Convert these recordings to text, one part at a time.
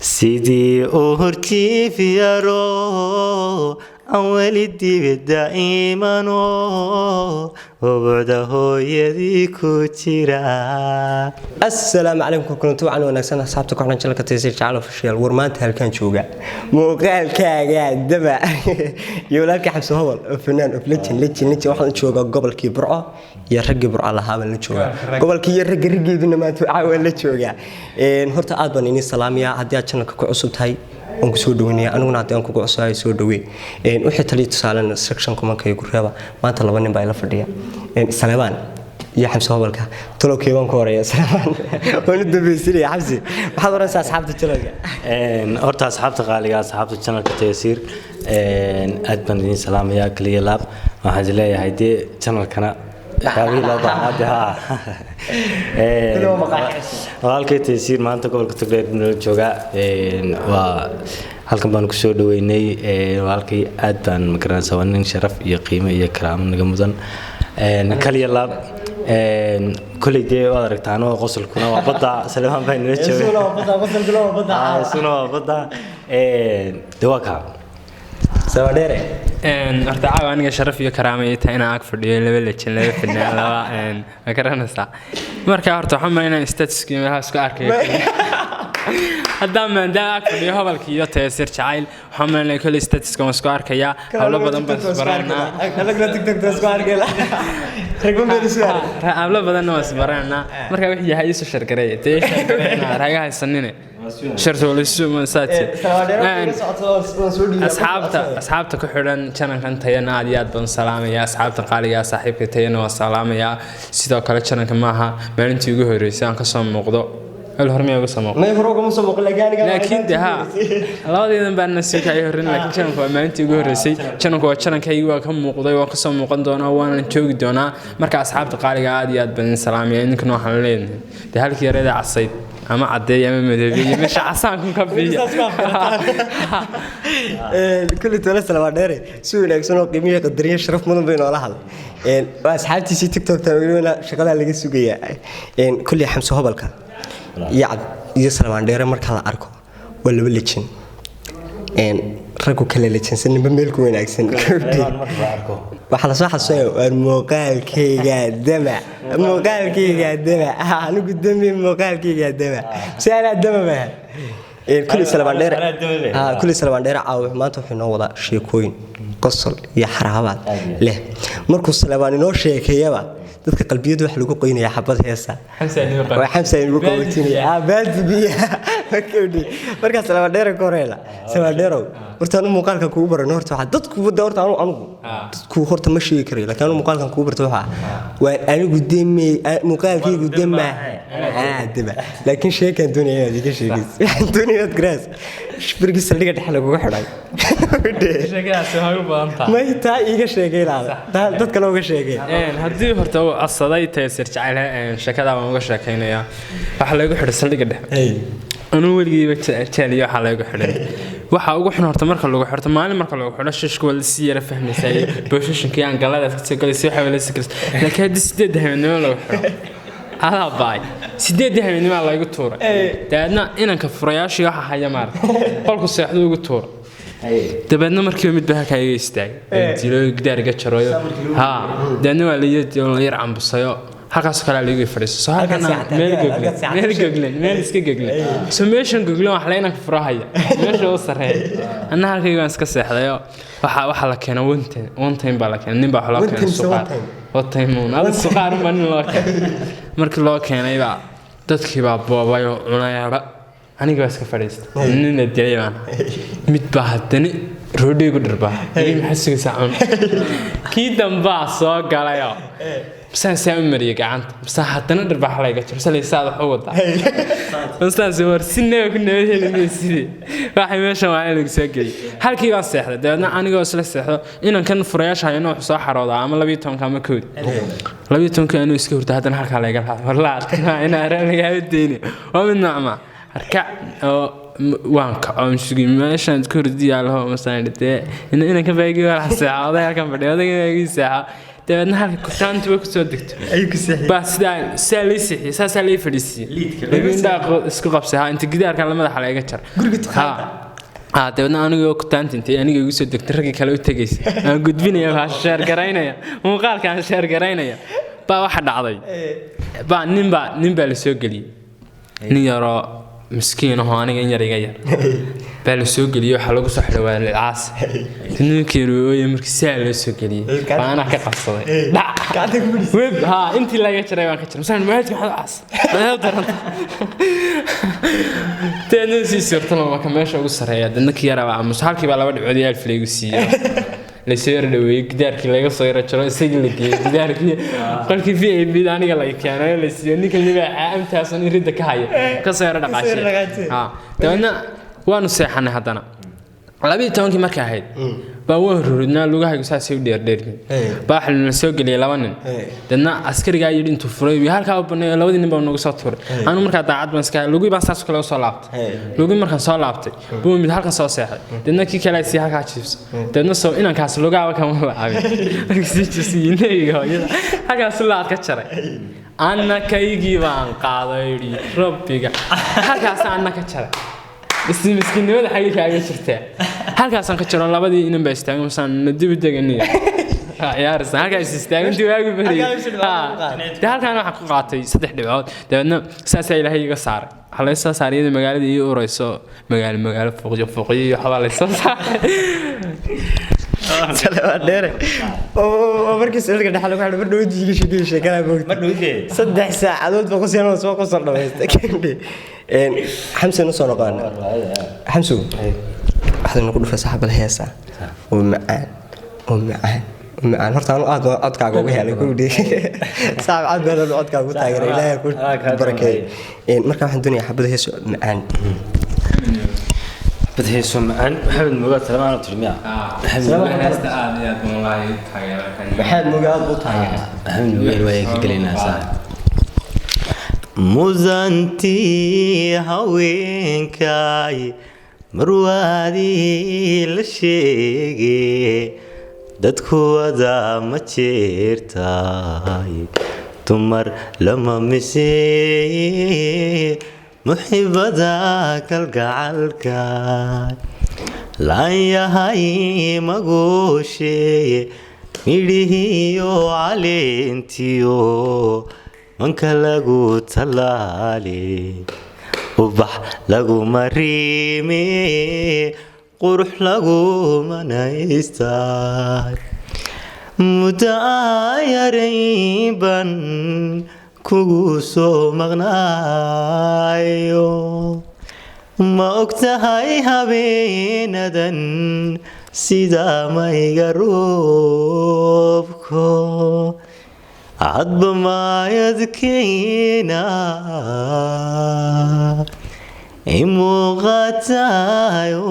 سيدي أهرتي في يارو أولي دائما وبعده يديكو تيرا. السلام عليكم كنتوا عن وناسنا أصحابتك وحنا نشلك تيسير تعالوا في الشيء الورمانت هالكان شوقع موقال كاجا دبع يولك حمسه هو فنان لتش واحد نشوقه قبل كي برعة يرجع برعة لها من نشوقه قبل كي يرجع بينما ما تعاون نشوقه نهرت أدبا إني سلامية هدي أشنك كعصبت هاي أنك سودوني أنا ونادي أنك كعصاي سودوي وحتى لي تسألن سكشن كمان كي يقربها ما طلبني بايلا فرديا سلمان يا حمسه هو الكا تلو كيوان كوريا سلمان وندبي سيري يا حمزي وحضر أصحاب الشنل أرت أصحاب تقالي أصحاب الشنل كتيسير أدبا سلام يا كلي لاب واحد لا هيدي شنل كنا حبيبي لا بعدها والكي تيسير ما أنت قبل كتبت من الجوجا halkan baan ku soo dhaweynay walkii aad baan magaranaysaa waa nin sharaf iyo qiimo iyo karaamo naga mudan kaliya laab كلية وادرك تانو قصل كنا وبضع سلام بين رجال سنو بضع دواكا سواديري أرتاح وأنا شرف يكرامي تينا أكفر دي لبلة شلة في النهاية أكرهنا سا مركا أرتاح هم أنا استاتسكي من هاسكاركي هدام من ده أكفر دي هو بالكيو تيسير شايل هم أنا كل استاتسكي مسكاركي يا أولا بدن بس برانا أنا تك تسكاركي لا ركون بيرسوار أولا بدن بس برانا مركا وحدي هاي سو شركرية تيش شركرية راجع السنين شرط ولا شو من ساتي أصحابتك كحرن كانوا كان تيانا عاديات بن سلام يا أصحابتك قال يا صاحبك تيانا والسلام يا سيدا كلا كانوا كماها ما أنت يجوا هريسان كسم مقضى الهرمية قسمه ما يفرق مسموق لكن ده الله دين بان نسيك يهرن لكن كانوا ما أنت يجوا هريسي كانوا كيوا كم مقضى وقسم مقضونا وانا نشوق دونا مركز أصحابتك قال يا عاديات بن سلام يا إنك نوع حلين ده هالك يريد عصيد أما عدي أما مدبي مش عصانكم كبية كل تونس لما داري سوي لك سنو قيمية قدرية شرف مدن بين ولا حل وأصحابتي سي تيك توك تعملون شغلة اللي جسوقية كل حمسه هبلك يعد يسلم عن داري مركز أركو ولا بلتشين ركو كله لتشين سن بملكو من أحسن waxaa soo xasuuyo muuqaalkayga dama anu gudoomiye muuqaalkayga dama saala dama kulli salabandheer caaw maanta wuxuu noo wada sheekooyin qosol iyo xaraabaad leh markuu salabaan inoo sheekayaba dadka qalbiyadu wax lagu qoynaya xabad heesa xamsa inuu qoynaya baadbiya marka salabandheer koreela salabandheero horta anu muuqaalka kugu baran horta waxa dadku wada horta anu dadku horta ma sheegi karo laakiin anu muuqaalkan kugu barto waxa waa anigu deemay muuqaalkaygu deema daba laakiin sheekan doonaya adiga sheegis doonaya grass shibirgis saldhiga dhaxal ugu xidhay sheegadaas waxa u badan tahay ma taa iga sheegay dadka looga sheegay hadii horta asaday teesir jacayl sheekada waan uga sheekaynaya waxa lagu xidhay saldhiga dhaxal أنا ولقي بتشالي حلا يقحرن وحاول يقحرن هرت مركل لو قحرت مالي مركل لو قحرن شش ولا السيارة فهم ساي بوشش كيان قلادة تقول يسوي ولا سكرت لكن هذا سدد هم إنه لو قحرن هذا باي سدد هم إنه الله يقطور تادنا إن كفرياش يا حيا مار قالوا سيحدو يقطور تبعنا مركب متبهك هاي يستاج تلو قدر يقشروا ها دهنا ولا يرعم بالصيا halkaas kala lagu fariiso halkana meel iska google so meeshan google wax la inaan furahayo meesha oo sareey ana halkayga aan iska seexdayo waxa la keenay one time baa la keenay nin baa la keenay suuqaad one time una suuqaad ma nin loo keenay markii loo keenay baa dadkii baa boobayo cunayaba aniga iska fariistay nin la dilay baan mid baa hadani roodhigu dhirba in xasiga saacan kii damba soo galayo بسان سامري قعنت بس حتى نقدر بحلاقة بس اللي يساعد حوض بس تاسور سنة كنا بهذه السيدة راح يمشي معي لك سجل هل كي بس سحر ده أنا جالس لسحر إن كان فريش هاي نوع صح حرادة عمل لبيتهم كم كود لبيتهم كانوا يسكور تحت نحرك على جال والله أنا أرى لك هذا الدنيا ومن نعمة ركع وانك أمشي ماشان تكور دي على هو مثلا ده إن كان باقي ولا ساعة هذا كان بدي هذا باقي ساعة dabeedna halka kutaantu way ku soo degto ayuu ku saxay baa sidaa lay sixi saasaa lay fadhiisiyey lagu indhaa isku qabsay ha inta gidaarka la madaxa laga jar guriga taqaanta dabeedna anigoo kutaanta intay aniga igu soo degtay raggii kale u tagaysay aan gudbinaya baa sheer garaynaya muuqaalkaan sheer garaynaya baa waxa dhacday baa nin baa la soo geliyey nin yaroo miskiin ahoo aniga in yar iga yar baa la soo geliyey waxaa lagu soo xidhay waa licaas ninkeenu ooye markii saa loo soo geliyey baa anaa ka qabsaday web intii laga jiray baan ka jiray masaan maadka waxaad caas meel daranta teedna sii sirtana marka meesha ugu sareeya dadna ka yaraa aamus halkii baa laba dhibcood yaal filaygu siiyay la soo yar dhaweeyay gidaarkii laga soo yar jaro isagii la geeyay gidaarkii qolkii VIP aniga la keenay la siiyay ninka libaaxa amtaasan irinda ka haya ka soo yar dhaqaashay dadna waanu seexanay haddana 12 markay ahayd baa waan ruridnaa lugahaygu saasay u dheerdheermin baa xal la soo geliyay laba nin dadna askariga yidhi intuu furay halka u banay labadii nin baa nagu soo tuuray aanu markaa daacad baan iska lugu baan saas kale soo laabtay lugu markaan soo laabtay buu mid halka soo seexay dadna kii kale si halka jiifs dadna soo inankaas lugaaba kama laabay markii jiifsiinayga halkaas laad ka jaray anna kaygii baan qaaday rabbiga halkaas anna ka jaray miskiinimada xagee kaaga jirtaa halkaasaan ka jiro labadii inan baa istaagay masaan dib u deganay ciyaarsan halkaas istaagantii waagu bariyay halkaan waxa ku qaatay 3 dhibcood dabeedna saas ay ilaahay iga saaray waxa la soo saariyay magaalada iyo urayso magaalo fooqiyo waxa la soo saaray salaam dheere oo markii salka dhaxal lagu xidhay badhoodiga shaqeeyay sheekada boogta badhoodee 3 saacadood baa ku soo dhameystay حمسة نص نقان حمسو واحد نقول في صاحب الهيسة ومعان هرت أنا أدك عقوق هلا كل دي صعب عاد بدل أدك عقوق تاجر إلهي كل بركة مركب واحد الدنيا حبذ هيسو معان حبذ هيسو معان محمد مقاد سلام ترميع محمد مقاد بطاقة محمد مقاد وياك قلنا صاحب muzantii haweenkay marwaadii la sheegay dadku wada ma jeertay dumar lama misee muxibada kalgacalka laan yahay magooshe midhihiyo caleentiyo manka lagu talaali ubax lagu mariime qurux lagu manaystay muddo yarayban kugu soo maqnaayo ma ogtahay habeenadan sida mayga roobko عضب ما يذكينا إمو غتايو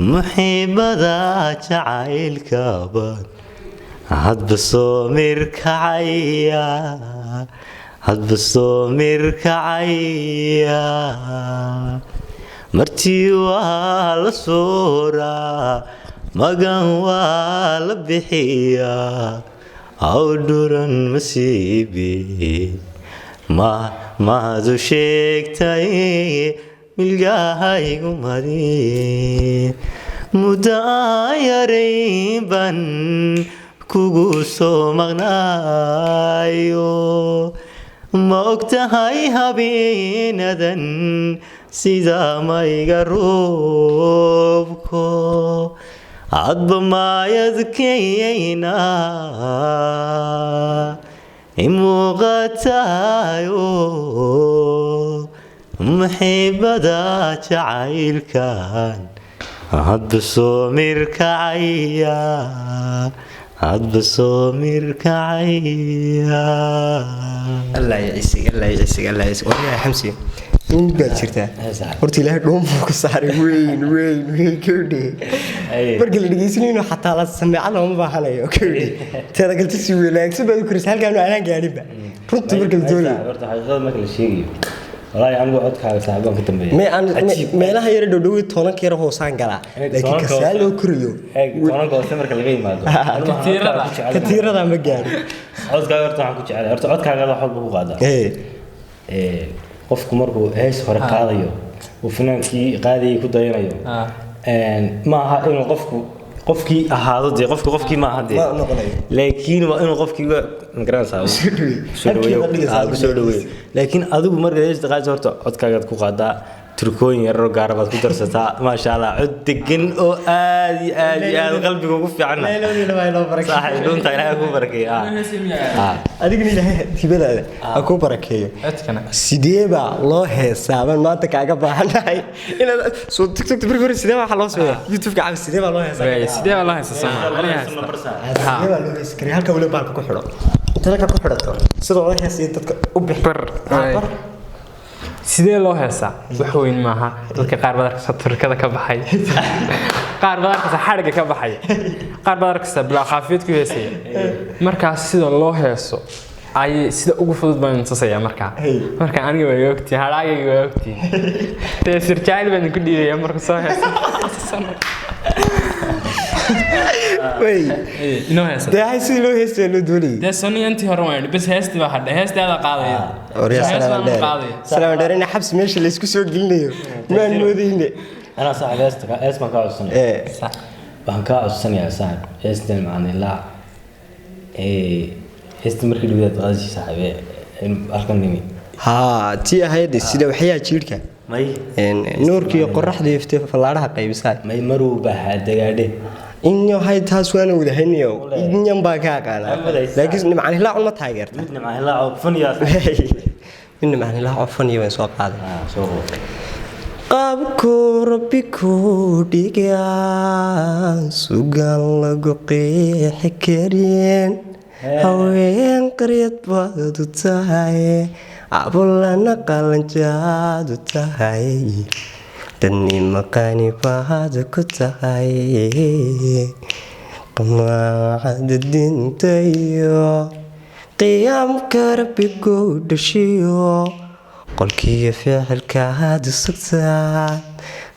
محبة ذات عيل كابان عضب صومر كعيا عضب صومر كعيا مرتي والصورة magan waa la bixiyaa awduran masiibi maadu sheegtay milgahaygu mari muddo yarayban kugu soo maqnaayo ma ogtahay habeenadan sida mayga roobko عضب ما يذكينا إمو غتايو محبة ذات عيل كان عضب صومر كعيا عضب صومر كعيا الله يعيسك الله يعيسك الله يعيسك والله يا حمسي إن بتشرته قلت له دوم كسر وين كودي برجل اللي يسنينه حتى على السماعة ما بحاله كودي ترى قلت سوي لك سبب كريس هل كانوا أنا قاعدين كنت برجل دولي برضه حاجة ما كل شيء والله anigu codkaaga saaxiibaan ka dambeeyay meelaha yar dhowdhow toonanka yar hoosaan galaa laakiin ka saal loo koriyo toonanka hoose marka laga yimaado katiirada ma gaadho codkaaga horta waxaan ku jecelahay horta codkaaga wax walba ku qaadaa qofku markuu hees hore qaadayo uu finaankii qaadayay ku dayanayo ma aha inuu qofkii ahaado dee qofkii ma aha dee laakiin waa inuu qofkii ma garanaysaa soo dhaweeyo laakiin adigu marka heesta qaadayso horta codkaagaad ku qaadaa turkooyin yaroo gaara baad ku darsataa maasha Allah cod degan oo aad iyo aad qalbiga ugu fiican saaxiib runta Ilaahay ku barakeeyo adigna Ilaahay tibadaada ha ku barakeeyo sidee baa loo heesaaban maanta kaaga baahanahay inaad soo TikTok barbar sidee waxa loo sameeyaa YouTube ka sidee baa loo heesaa sidee baa loo heesaa sidee baa loo heesaa halka wali baalka ku xidho inta ku xidhato sidoo loo heesay dadka u bixbar sidee loo heesaa wax weyn maaha dadka qaar badan ka turkada ka baxay qaar badan ka xariga ka baxay qaar badan ka bilaa qaafiyad ku heesay markaas sida loo heeso ay sida ugu fudud baan tusaya marka aniga way ogtiin halaaga way ogtiin teesir jacayl baan ku dhiibay marka soo heeso way inoo heeso de hay si loo heesto loo doonay de soniyantii hore waan bas heesti baa hadda heestaada qaadaya salaam dheerina xabs meesha la isku soo gelinayo ma moodayne ana saaxiib heesta ka codsanay waxaan ka codsanayaa saaxiib heestan macna la heesta markii dhibaad qaadaysa saaxiib halkan nimi tii ahayd sida waxyaa jiirka may nuurkii qoraxda iftii falaaraha qaybisay may maruu baa dagaadhe inyo hay taas waan wadahayniyo inyan baa ka qaana laakiin macna la uma taageerta macna la faniya macna la faniya waan soo qaaday soo qabku rabbiku dhigaa sugan lagu qeexi kareen haween qaryad baad u tahay abulana qalanjaad u tahay dani maqani baad ku tahay qamaacada dintayo qiyaamka rabbigu dhashiyo qolkiiyo ficilkaad sugtaa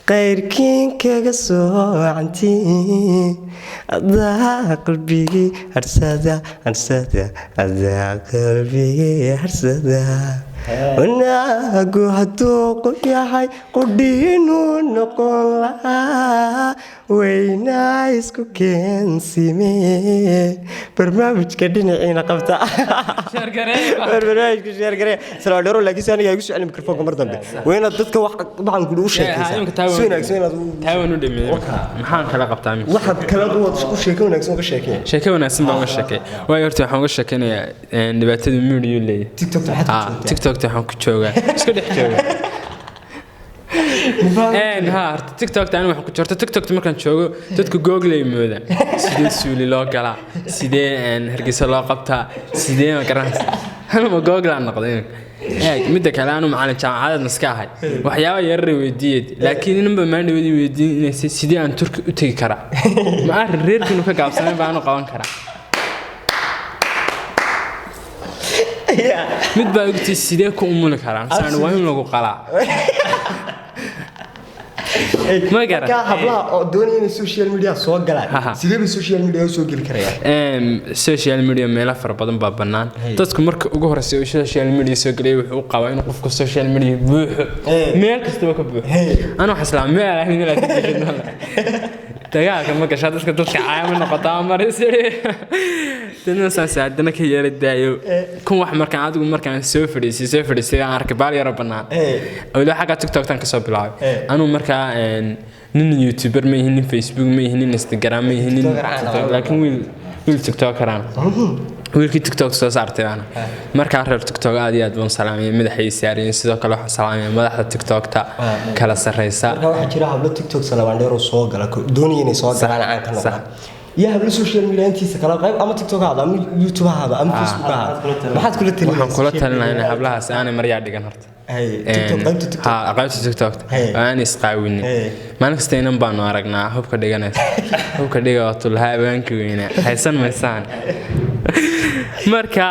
qayrkiin kaga soocantiin adaa qalbigii harsada adaa qalbigii harsada wanaagu hadduu qof yahay qudhiinuu noqon lahaa weynaa isku keensimee barnaamijka dhinaciina qabta barnaamijka sheergaree salaam dheero laakiin aniga igu soo mikrofoonka mar dambe wayna dadka waxaan ku u sheekaysaa si wanaagsan inaad taawan u dhameeyo maxaan kala qabtaa waxaad kala u sheeko wanaagsan uga sheekay sheeko wanaagsan baan uga sheekay waayo horta waxaan uga sheekaynayaa dhibaatada muudiyo leeyahay TikTok waxaan ku joogaa iska dhex joogaa horta TikTok taan waxaan ku jirto TikTok markaan joogo dadku Google mooda sidee suuli loo galaa sidee hargeysa loo qabtaa sidee ma garanaysaa ma Google aan noqday midda kale aanu macallin jaamacad iska ahay waxyaabo yar weydiiyay laakiin inba ma weydiinaysa sidee aan Turki u tagi karaa ma reerkinu ka gaabsanay baan qaban karaa mid baa ogtay sidee ku umuli karaan saan waa in lagu qalaa ma garan ka hablaha oo doonayna social media soo galaan sidee bay social media soo gali karayaan social media meel far badan baa banaan dadku marka ugu horeysay social media soo galay wuxuu qabaa in qofku social media buuxo meel kasta ka buuxo ana waxa islaam meel ahayn la tijiino dagaalka ma gashaa dadka caayama noqotaa marisay tan saadana ka yeelay daayo kun wax markaan adigu markaan soo fadhiisay aan arkay baal yar banaan oo ilaa xaga TikTok tan ka soo bilaabay anu markaa nin YouTuber ma yihiin Facebook ma yihiin Instagram ma yihiin laakiin wiil TikTok karaan wiilkii TikTok soo saartay ana markaa reer TikTok aad iyo aad baan salaamay madaxay saareen sidoo kale waxa salaamay madaxda TikTok ta kala sareysa waxa jira hablo TikTok salaam dheer oo soo gala doonayeen soo galaan aan ka noqon يا هبل السوشيال ميديا أنتي سكلا قريب أما تيك توك هذا أما يوتيوب هذا أما فيسبوك هذا ما حد كله تلين وحن كله تلين أنا هبلها أنا مريا دقن هرت تيك توك قيمت تيك توك ها قيمت تيك توك أنا إسقاويني ما نكستين بانو أرجنا هوب كديجنا هوب كديجا طول هاي بانكوينا هيسن مسان marka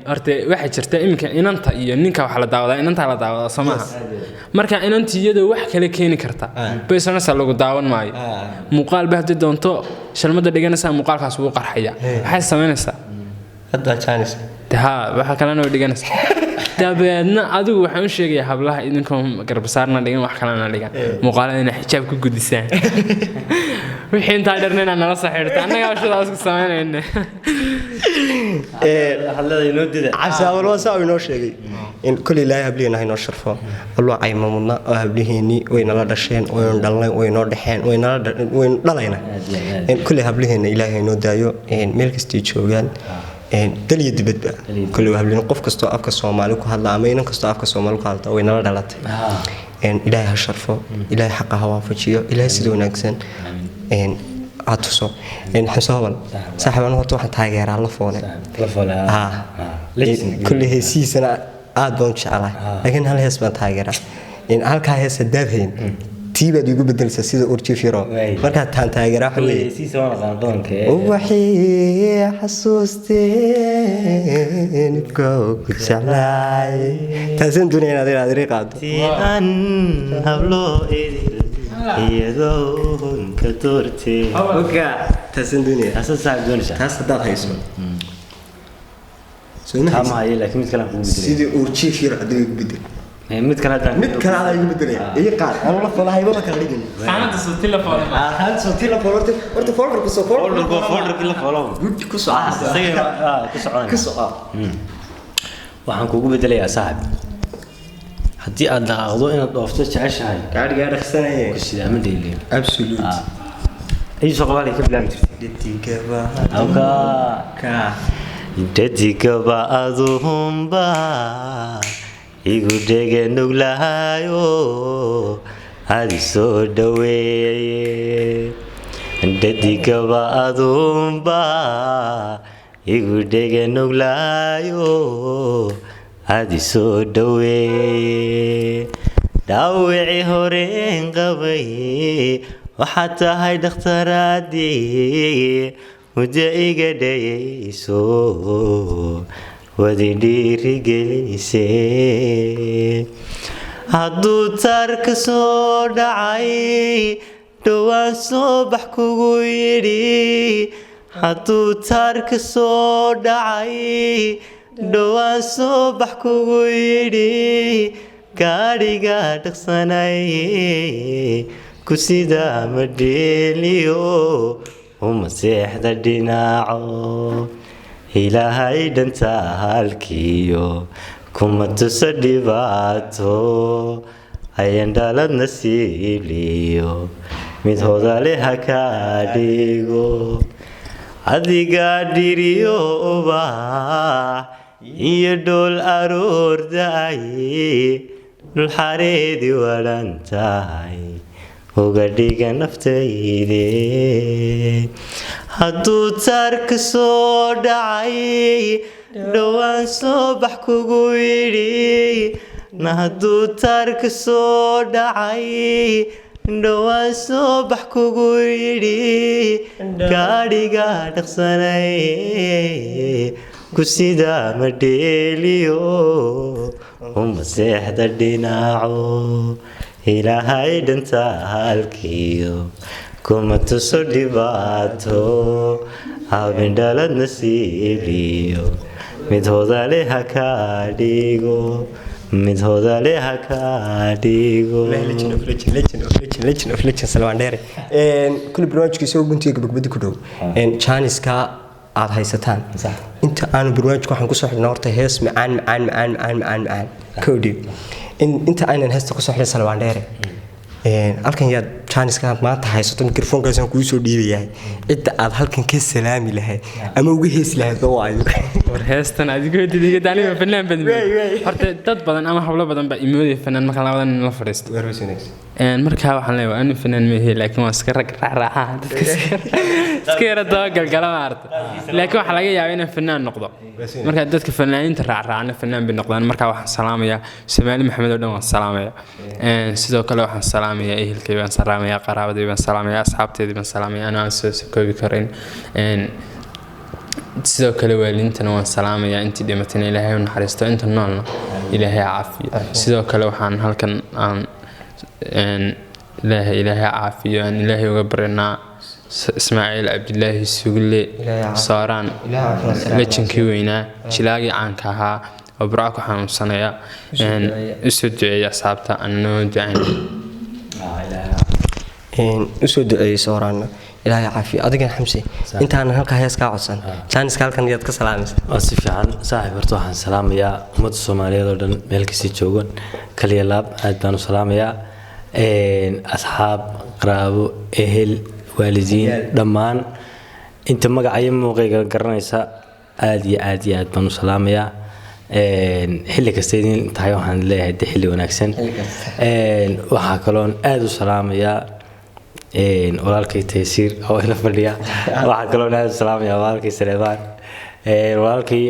horta waxa jirta imika inanta iyo ninka waxa la daawadaa inanta la daawadaa Soomaha marka inanti iyadoo wax kale keeni karta baysanasa lagu daawan maayo muuqaal baa hadii doonto shalmada dhiganaysa muuqaalkaas wuu qarxaya waxay sameynaysaa hadda Chinese waxa kalena dhiganaysa dabeedna adigu waxaan u sheegayaa hablaha idinkoo garbasaarna dhigan wax kalena dhigan muuqaalada inay xijaab ku gudisaan wixii inta dharnayna nala saxiirta annaga shadaas ku sameynayna hadalada inoo dida cabsaawal waa saa inoo sheegay in kulli ilaahay habliina inoo sharfo wallo ay mamudna oo hablihiini way nala dhasheen way dhalnay way noo dhaxeen way dhalayna in kulli hablihiina ilaahay inoo daayo meel kasta joogaan daliya dibadba kulli habliina qof kasto afka Soomaali ku hadla ama inan kasto afka Soomaali ku hadla way nala dhalatay ilaahay ha sharfo ilaahay xaq ha waafajiyo ilaahay sidoo wanaagsan atuso xisaaban saaxiibana horta waxaan taageeraa la foole kulli heesiisana aad baan jecelahay laakiin hal hees baan taageeraa halka hees daabhayn tiiba digu bedelsa sida urji firo marka taan taageeraa xulay heesiisa waan qaandoonka waxay xasuusteen ku jeclaay taasan dunyada aad riqaado aan hablo idil iyadoo ka doortay oka taasan dunyada asaas doonaysa taas hadaad hayso ama ay laakiin mid kale ku beddelay sidii urji firo hadii ugu bedel mid kale hadaan mid kale aad ugu bedelay iyo qaar aan la falahay ma kala dhigin saanada soo telefoon soo telefoon horta folder ku soo folder la follow ku soo ku soo waxaan kugu bedelayaa saaxib haddii aad dhaqaaqdo inaad dhoofto jeceshahay gaadhiga dhaqsanaya ku sidaama deelin absolute ay soo qabalay ka bilaabmi jirtay ditigaba ka ditigaba adumba igu dhege nuglahayo hadi soo dhaweeye ditigaba adumba igu dhege nuglahayo hadi soo dhaweeye dhaawici horeen qabay waxaad tahay dhakhtaradii muddo iga dhayayso wadi dhiirigelisay hadduu taarka soo dhacay dhowaan soo bax kugu yidhi hadduu taarka soo dhacay dhowaan soo bax kugu yidhi gaadhiga dhaqsanay ku sidaa ma dheeliyo uma seexda dhinaco ilaahay dhanta halkiyo kuma tusa dhibaato ayan dhalad nasiibliyo mid hodale ha ka dhigo adiga dhiriyo ubax iyo dhool aroorday dhul xareedi wadhan tahay uga dhiga naftayde hadduu taarka soo dhacay dhowaan soo bax kugu yidhi na hadduu taarka soo dhacay dhowaan soo bax kugu yidhi gaadhiga dhaqsanay ku sidaa ma dheeliyo uma seexda dhinaco ilaahay dhanta halkiyo kuma tuso dhibaato habin dhalad nasiibliyo mid hodale ha ka dhigo mid hodale ha ka dhigo legend of legend Salvandere kulli barnaamijkiisa oo guntiga gabagabada ku dhow Chinese-ka aad haysataan inta aan barnaamijka waxaan ku soo xidhnaa horta hees macaan koodi inta aanan heesta ku soo xidhnaa Salvandere halkan yaad Chinese-ka maanta haysato mikrofoonkaasaan kuu soo dhiibayaa cidda aad halkan ka salaami lahayd ama uga heesi lahayd oo waayo war heestan adigoo didiga daaniga fanaan badan horta dad badan ama hablo badan baa imooday fanaan marka labadan la fariisto marka waxaan leeyahay aan fanaan ma yahay laakiin waan iska raaca dadka iska yara daba galgala maarta laakiin waxa laga yaabaa inaan fanaan noqdo marka dadka fanaaniinta raacraacna fanaan bay noqdaan marka waxaan salaamayaa Soomaali Maxamed oo dhan waan salaamayaa sidoo kale waxaan salaamayaa ehelkay baan salaamayaa qaraabadii baan salaamayaa asxaabteedii baan salaamayaa anaa soo koobi karin sidoo kale waalidiintana waan salaamayaa intii dhimatayna ilaahay u naxariisto inta noolna ilaahay caafiyo sidoo kale waxaan halkan aan ilaahay caafiyo aan ilaahay uga baryanaa Ismaaciil Cabdillaahi Sugle Saaraan lejinkii weynaa jilaagii caanka ahaa oo Burco ku xanuunsanaya isu duceeya asxaabta annoo ducayn usoo duceeyay Saaraan ilaahay caafiyo adigan xamsi intaan halka hees ka codsan jaanis halkan yaad ka salaamaysa si fiican saaxiib horta waxaan salaamayaa ummadda Soomaaliyeed oo dhan meel kasta joogan kaliya laab aad baan u salaamayaa asxaab qaraabo ehel waalidiin dhammaan inta magacayo muuqayga garanaysa aad iyo aad baan u salaamayaa xilli kasta idin tahay waxaan leeyahay xilli wanaagsan waxaa kaloon aad u salaamayaa walaalkay Taysiir oo ila fadhiya waxaa kaloon aad u salaamayaa walaalkay Sareebaan walaalkay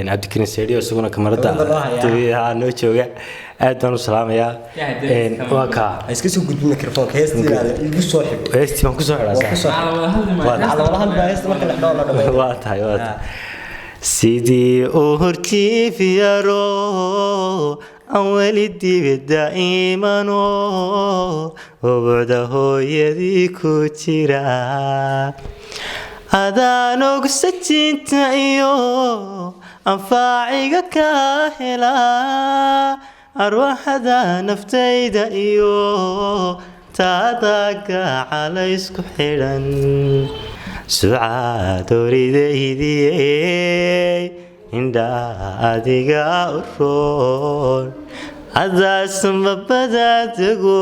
Cabdikariin Seediyo isaguna kamarada noo jooga aad baan u salaamayaa waa ka iska soo gudbin mikrofoonka heestiina igu soo xigo heestii baan ku soo xidhaa waa tahay sidii uu horjiifiyaro aan weli dibadda iimano ubucda hooyadii ku jira adaan ogsajinta iyo anfaaciga ka helaa arwaaxda naftayda iyo taada gacala isku xidhan sucaad horidaydiyey indhaa adiga u roon adaasanbabada dego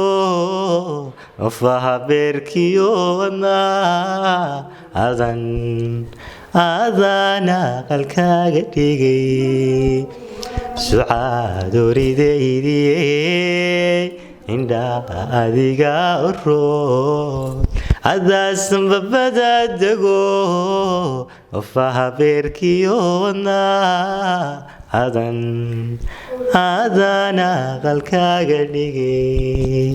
afaha beerkiyo wadnaa adana qalkaaga dhigay sucaad horidaydiyey indhaa adiga u roon adaasanbabada dego afaha beerkiyo wadnaa adana qalkaaga dhigay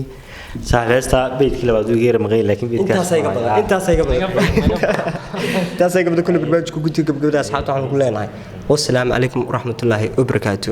saxbeesta beedkii labaad uu geeray maqay laakiin beedkaas intaasay gabadha kullu barnaamijku guddiga gabadha asxaabta waxaan ku leenahay wassalaamu calaykum waraxmatullaahi wabarakaatuh